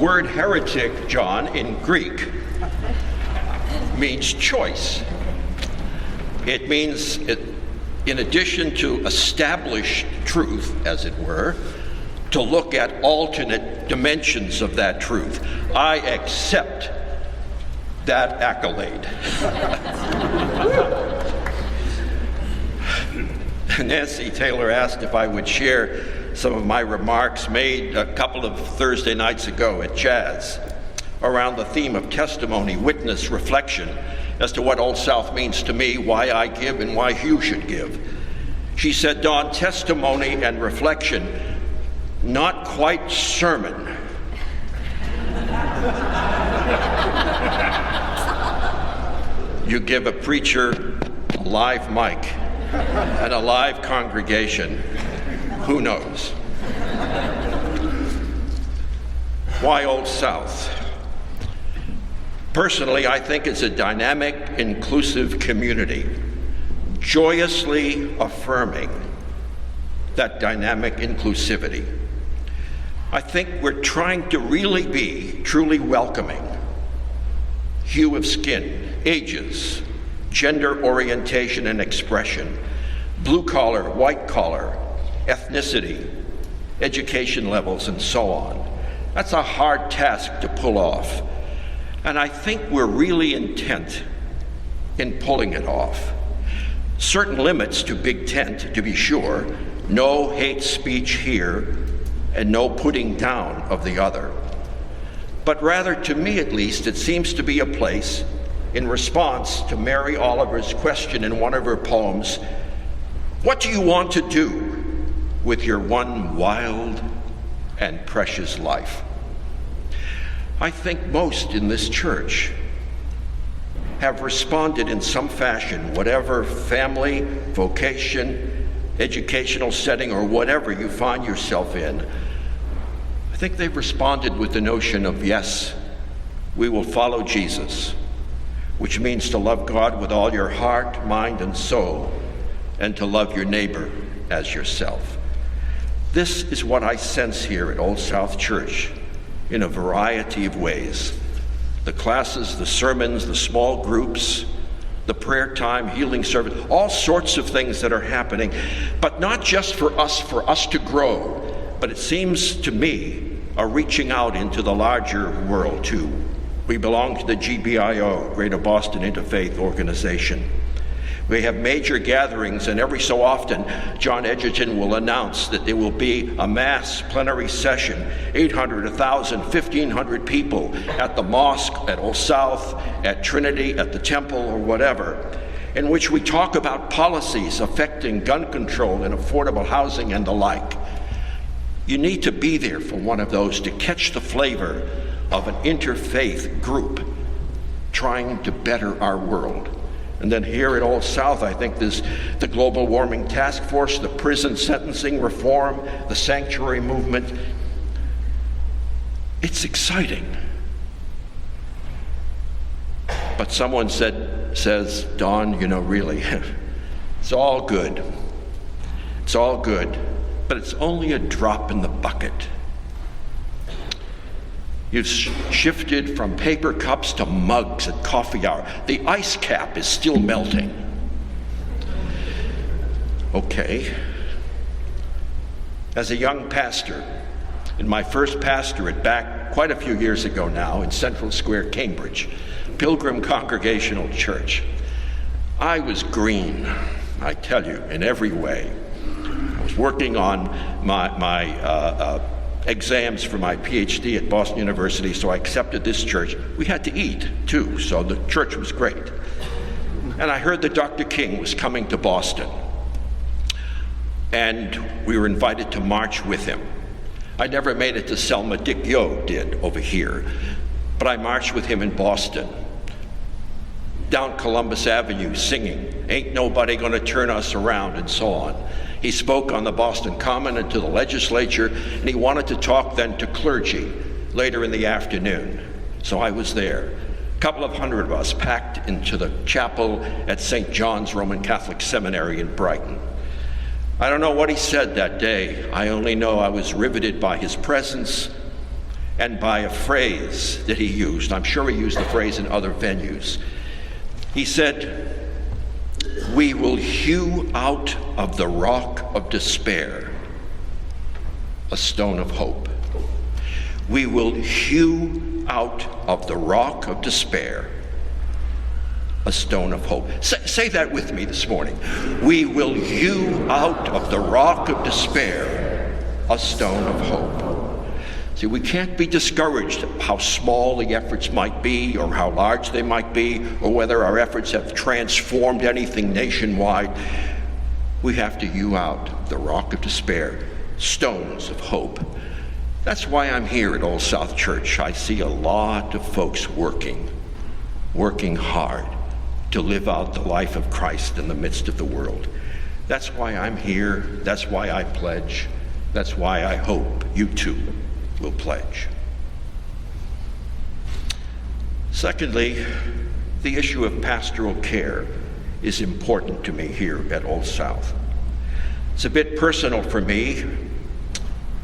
word heretic, John, in Greek means choice. It means, in addition to established truth, as it were, to look at alternate dimensions of that truth. I accept that accolade. Nancy Taylor asked if I would share some of my remarks made a couple of Thursday nights ago at Jazz around the theme of testimony, witness, reflection as to what Old South means to me, why I give, and why you should give. She said, Don, testimony and reflection, not quite sermon. You give a preacher a live mic and a live congregation, who knows? Why Old South? Personally, I think it's a dynamic, inclusive community, joyously affirming that dynamic inclusivity. I think we're trying to really be truly welcoming. Hue of skin, ages, gender orientation and expression, blue collar, white collar, ethnicity, education levels, and so on. That's a hard task to pull off. And I think we're really intent in pulling it off. Certain limits to Big Tent, to be sure. No hate speech here, and no putting down of the other. But rather, to me at least, it seems to be a place, in response to Mary Oliver's question in one of her poems, what do you want to do with your one wild and precious life? I think most in this church have responded in some fashion, whatever family, vocation, educational setting, or whatever you find yourself in. I think they've responded with the notion of, yes, we will follow Jesus, which means to love God with all your heart, mind, and soul, and to love your neighbor as yourself. This is what I sense here at Old South Church in a variety of ways. The classes, the sermons, the small groups, the prayer time, healing service, all sorts of things that are happening, but not just for us to grow, but it seems to me a reaching out into the larger world too. We belong to the GBIO, Greater Boston Interfaith Organization. We have major gatherings, and every so often, John Edgerton will announce that there will be a mass plenary session, 800, 1,000, 1,500 people at the mosque, at Old South, at Trinity, at the temple, or whatever, in which we talk about policies affecting gun control and affordable housing and the like. You need to be there for one of those to catch the flavor of an interfaith group trying to better our world. And then here at Old South, I think there's the Global Warming Task Force, the prison sentencing reform, the sanctuary movement. It's exciting. But someone says, Don, really, it's all good. It's all good, but it's only a drop in the bucket. You've shifted from paper cups to mugs at coffee hour. The ice cap is still melting. Okay. As a young pastor, in my first pastorate back quite a few years ago now in Central Square, Cambridge, Pilgrim Congregational Church, I was green, I tell you, in every way. I was working on my exams for my PhD at Boston University, so I accepted this church. We had to eat, too, so the church was great. And I heard that Dr. King was coming to Boston, and we were invited to march with him. I never made it to Selma. Dick Yo did over here, but I marched with him in Boston, down Columbus Avenue singing, "Ain't nobody gonna turn us around," and so on. He spoke on the Boston Common and to the legislature, and he wanted to talk then to clergy later in the afternoon. So I was there. A couple of hundred of us packed into the chapel at St. John's Roman Catholic Seminary in Brighton. I don't know what he said that day. I only know I was riveted by his presence and by a phrase that he used. I'm sure he used the phrase in other venues. He said, "We will hew out of the rock of despair a stone of hope." We will hew out of the rock of despair a stone of hope. Say that with me this morning. We will hew out of the rock of despair a stone of hope. See, we can't be discouraged how small the efforts might be or how large they might be or whether our efforts have transformed anything nationwide. We have to hew out the rock of despair, stones of hope. That's why I'm here at Old South Church. I see a lot of folks working hard to live out the life of Christ in the midst of the world. That's why I'm here. That's why I pledge. That's why I hope you too will pledge. Secondly, the issue of pastoral care is important to me here at Old South. It's a bit personal for me.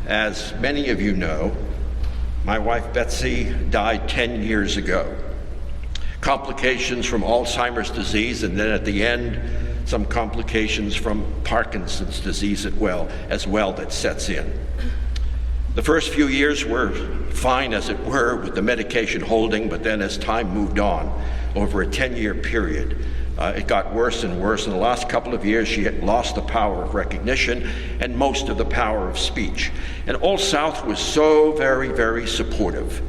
As many of you know, my wife Betsy died 10 years ago. Complications from Alzheimer's disease, and then at the end, some complications from Parkinson's disease as well that sets in. The first few years were fine, as it were, with the medication holding, but then as time moved on, over a 10-year period, it got worse and worse. In the last couple of years, she had lost the power of recognition and most of the power of speech. And Old South was so very, very supportive,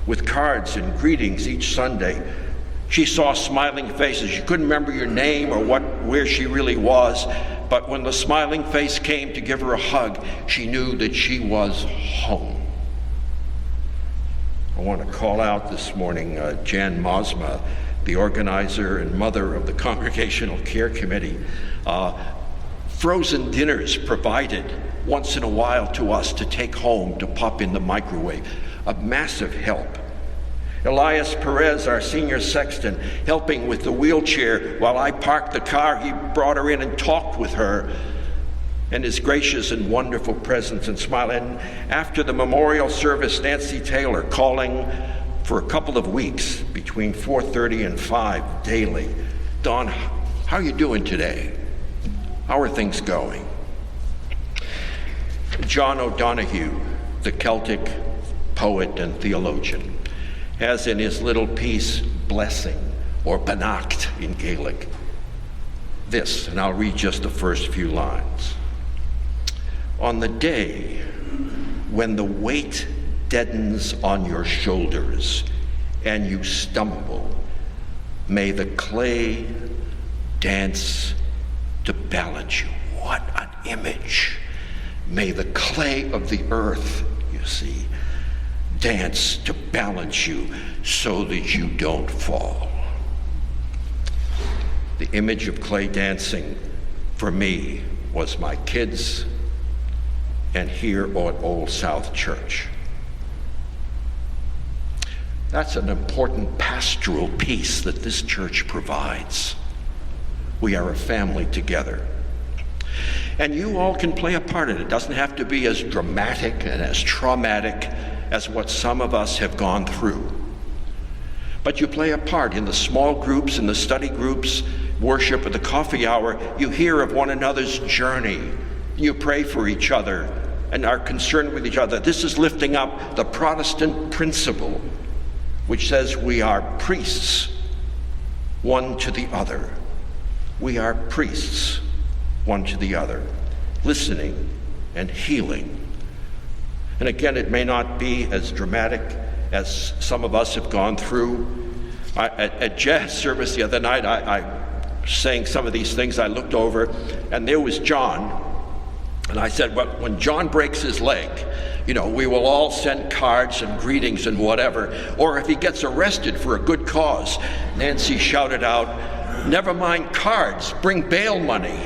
with cards and greetings each Sunday. She saw smiling faces. You couldn't remember your name or where she really was, but when the smiling face came to give her a hug, she knew that she was home. I want to call out this morning Jan Mosma, the organizer and mother of the Congregational Care Committee. Frozen dinners provided once in a while to us to take home, to pop in the microwave. A massive help. Elias Perez, our senior sexton, helping with the wheelchair while I parked the car. He brought her in and talked with her, and his gracious and wonderful presence and smile. And after the memorial service, Nancy Taylor calling for a couple of weeks between 4:30 and 5 daily. "Don, how are you doing today? How are things going?" John O'Donohue, the Celtic poet and theologian, has in his little piece, Blessing, or Beannacht in Gaelic, this, and I'll read just the first few lines. "On the day when the weight deadens on your shoulders and you stumble, may the clay dance to balance you." What an image. May the clay of the earth, you see, dance to balance you so that you don't fall. The image of clay dancing for me was my kids and here at Old South Church. That's an important pastoral piece that this church provides. We are a family together. And you all can play a part in it. It doesn't have to be as dramatic and as traumatic as what some of us have gone through. But you play a part in the small groups, in the study groups, worship, at the coffee hour. You hear of one another's journey. You pray for each other and are concerned with each other. This is lifting up the Protestant principle, which says we are priests one to the other. We are priests one to the other, listening and healing. And again, it may not be as dramatic as some of us have gone through. At jazz service the other night, I sang some of these things. I looked over, and there was John. And I said, well, when John breaks his leg, we will all send cards and greetings and whatever. Or if he gets arrested for a good cause, Nancy shouted out, "Never mind cards, bring bail money,"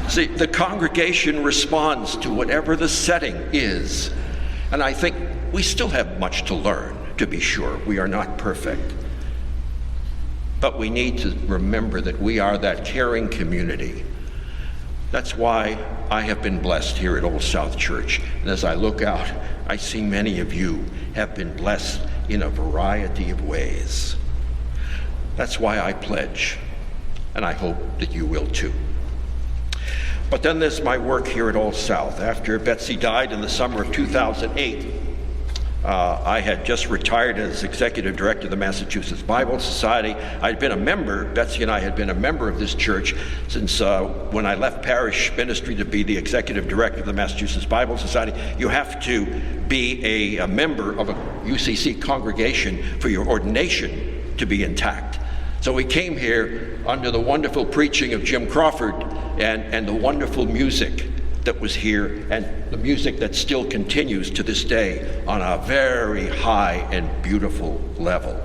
See, the congregation responds to whatever the setting is. And I think we still have much to learn, to be sure. We are not perfect. But we need to remember that we are that caring community That's why I have been blessed here at Old South Church. And as I look out, I see many of you have been blessed in a variety of ways. That's why I pledge, and I hope that you will too. But then there's my work here at Old South. After Betsy died in the summer of 2008, I had just retired as executive director of the Massachusetts Bible Society. I'd been a member, Betsy and I had been a member of this church since when I left parish ministry to be the executive director of the Massachusetts Bible Society. You have to be a member of a UCC congregation for your ordination to be intact. So we came here under the wonderful preaching of Jim Crawford and the wonderful music that was here, and the music that still continues to this day on a very high and beautiful level.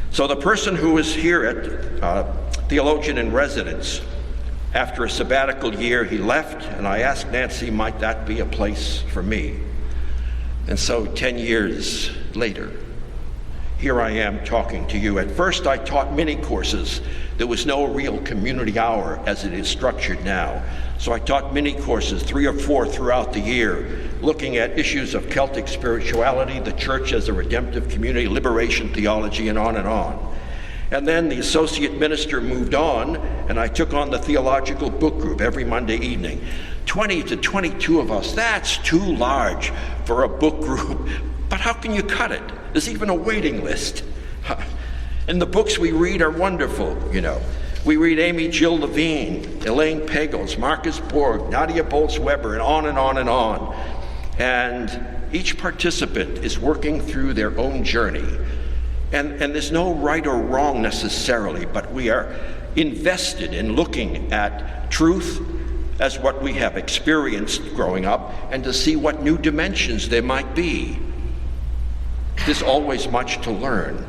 So the person who was here at Theologian in Residence, after a sabbatical year, he left, and I asked Nancy, might that be a place for me? And so 10 years later, here I am talking to you. At first I taught mini courses. There was no real community hour as it is structured now. So I taught mini courses, 3 or 4 throughout the year, looking at issues of Celtic spirituality, the church as a redemptive community, liberation theology, and on and on. And then the associate minister moved on, and I took on the theological book group every Monday evening. 20 to 22 of us, that's too large for a book group. But how can you cut it? There's even a waiting list. And the books we read are wonderful, you know. We read Amy Jill Levine, Elaine Pagels, Marcus Borg, Nadia Bolz-Weber, and on and on and on. And each participant is working through their own journey. And there's no right or wrong necessarily, but we are invested in looking at truth as what we have experienced growing up and to see what new dimensions there might be. There's always much to learn.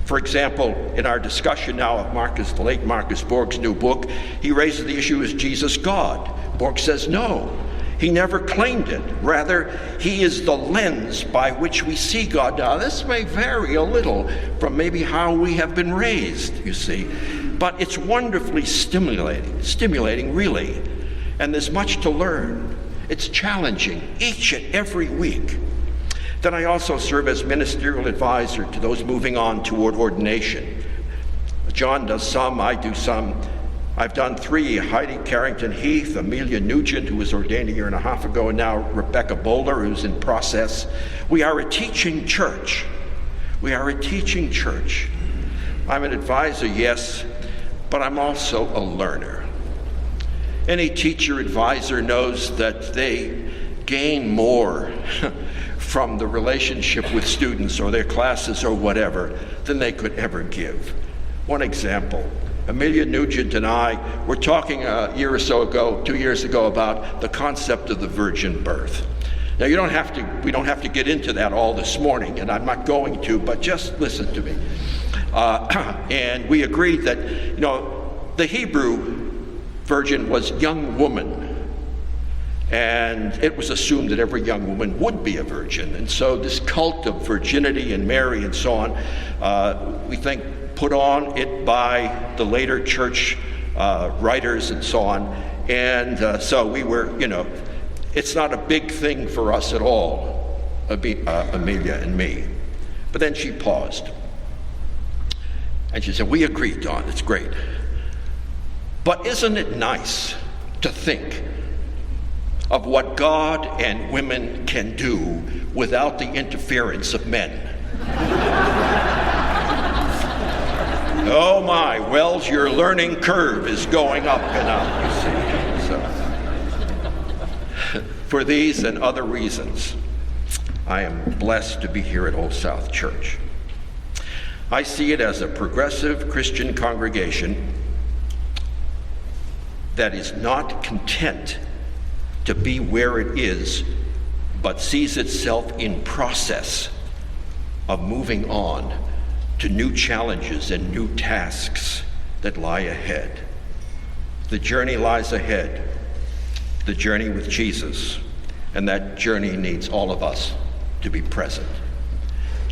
For example, in our discussion now of the late Marcus Borg's new book, he raises the issue, is Jesus God? Borg says no. He never claimed it. Rather, he is the lens by which we see God. Now, this may vary a little from maybe how we have been raised, you see, but it's wonderfully stimulating really, and there's much to learn. It's challenging each and every week. Then I also serve as ministerial advisor to those moving on toward ordination. John does some, I do some. I've done 3, Heidi Carrington Heath, Amelia Nugent, who was ordained a year and a half ago, and now Rebecca Boulder, who's in process. We are a teaching church. We are a teaching church. I'm an advisor, yes, but I'm also a learner. Any teacher advisor knows that they gain more from the relationship with students or their classes or whatever than they could ever give. One example, Amelia Nugent and I were talking a year or so ago, 2 years ago, about the concept of the virgin birth. Now we don't have to get into that all this morning, and I'm not going to, but just listen to me. And we agreed that, the Hebrew virgin was young woman. And it was assumed that every young woman would be a virgin. And so this cult of virginity and Mary and so on, we think put on it by the later church writers and so on. And so we were, it's not a big thing for us at all, Amelia and me. But then she paused. And she said, we agree, Don, it's great. But isn't it nice to think of what God and women can do without the interference of men? Oh my, Wells, your learning curve is going up and up, you see. So, for these and other reasons, I am blessed to be here at Old South Church. I see it as a progressive Christian congregation that is not content to be where it is, but sees itself in process of moving on to new challenges and new tasks that lie ahead. The journey lies ahead, the journey with Jesus, and that journey needs all of us to be present.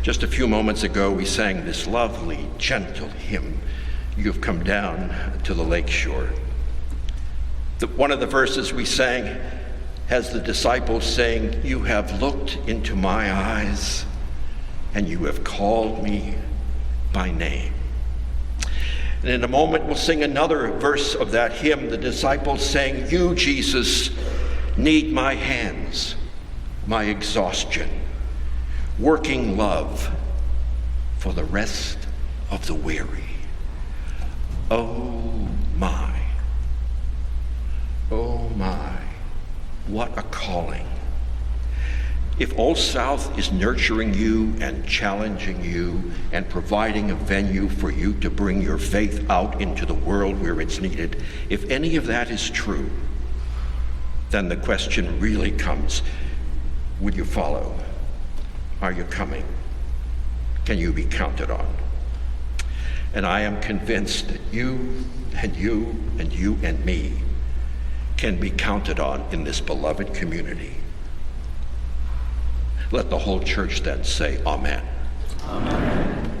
Just a few moments ago, we sang this lovely, gentle hymn, You've Come Down to the Lake Shore. One of the verses we sang has the disciples saying, "You have looked into my eyes, and you have called me by name." And in a moment, we'll sing another verse of that hymn, the disciples saying, "You, Jesus, need my hands, my exhaustion, working love for the rest of the weary." Oh my, what a calling. If Old South is nurturing you and challenging you and providing a venue for you to bring your faith out into the world where it's needed, if any of that is true, then the question really comes, will you follow? Are you coming? Can you be counted on? And I am convinced that you and you and you and me can be counted on in this beloved community. Let the whole church then say, Amen. Amen.